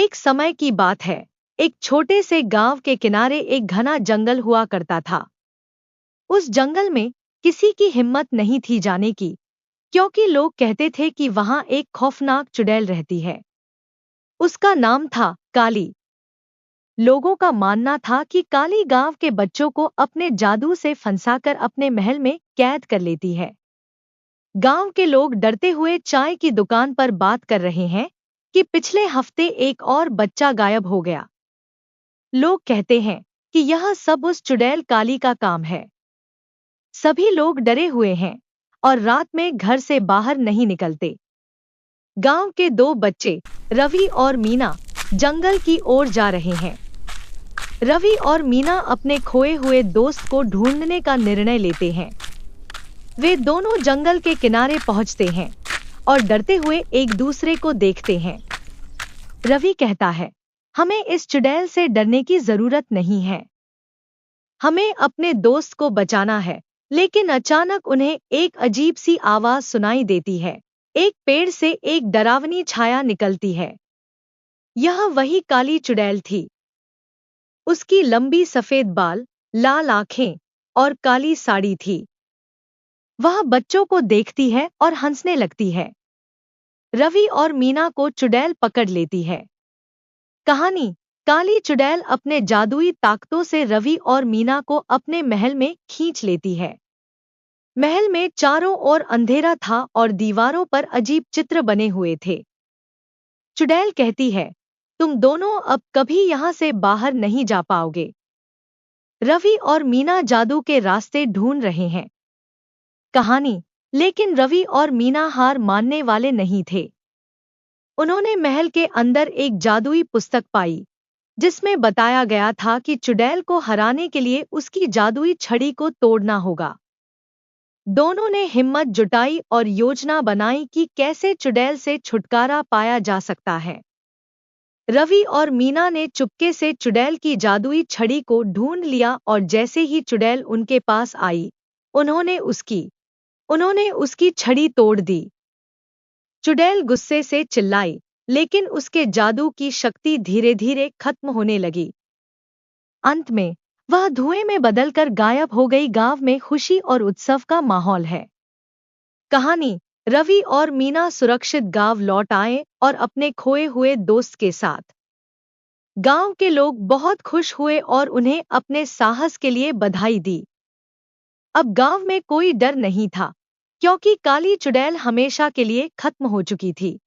एक समय की बात है। एक छोटे से गांव के किनारे एक घना जंगल हुआ करता था। उस जंगल में किसी की हिम्मत नहीं थी जाने की, क्योंकि लोग कहते थे कि वहां एक खौफनाक चुड़ैल रहती है। उसका नाम था काली। लोगों का मानना था कि काली गांव के बच्चों को अपने जादू से फंसाकर अपने महल में कैद कर लेती है। गांव के लोग डरते हुए चाय की दुकान पर बात कर रहे हैं कि पिछले हफ्ते एक और बच्चा गायब हो गया। लोग कहते हैं कि यह सब उस चुड़ैल काली का काम है। सभी लोग डरे हुए हैं और रात में घर से बाहर नहीं निकलते। गांव के दो बच्चे, रवि और मीना, जंगल की ओर जा रहे हैं। रवि और मीना अपने खोए हुए दोस्त को ढूंढने का निर्णय लेते हैं। वे दोनों जंगल के किनारे पहुंचते हैं और डरते हुए एक दूसरे को देखते हैं। रवि कहता है, हमें इस चुड़ैल से डरने की जरूरत नहीं है। हमें अपने दोस्त को बचाना है। लेकिन अचानक उन्हें एक अजीब सी आवाज सुनाई देती है। एक पेड़ से एक डरावनी छाया निकलती है। यह वही काली चुड़ैल थी। उसकी लंबी सफेद बाल, लाल आंखें और काली साड़ी थी। वह बच्चों को देखती है और हंसने लगती है। रवि और मीना को चुड़ैल पकड़ लेती है। कहानी: काली चुड़ैल अपने जादुई ताकतों से रवि और मीना को अपने महल में खींच लेती है। महल में चारों ओर अंधेरा था और दीवारों पर अजीब चित्र बने हुए थे। चुड़ैल कहती है, तुम दोनों अब कभी यहाँ से बाहर नहीं जा पाओगे। रवि और मीना जादू के रास्ते ढूंढ रहे हैं। कहानी: लेकिन रवि और मीना हार मानने वाले नहीं थे। उन्होंने महल के अंदर एक जादुई पुस्तक पाई, जिसमें बताया गया था कि चुड़ैल को हराने के लिए उसकी जादुई छड़ी को तोड़ना होगा। दोनों ने हिम्मत जुटाई और योजना बनाई कि कैसे चुड़ैल से छुटकारा पाया जा सकता है। रवि और मीना ने चुपके से चुड़ैल की जादुई छड़ी को ढूंढ लिया और जैसे ही चुड़ैल उनके पास आई, उन्होंने उसकी छड़ी तोड़ दी। चुड़ैल गुस्से से चिल्लाई, लेकिन उसके जादू की शक्ति धीरे धीरे खत्म होने लगी। अंत में वह धुएं में बदलकर गायब हो गई। गांव में खुशी और उत्सव का माहौल है। कहानी: रवि और मीना सुरक्षित गांव लौट आए और अपने खोए हुए दोस्त के साथ। गांव के लोग बहुत खुश हुए और उन्हें अपने साहस के लिए बधाई दी। अब गांव में कोई डर नहीं था, क्योंकि काली चुड़ैल हमेशा के लिए खत्म हो चुकी थी।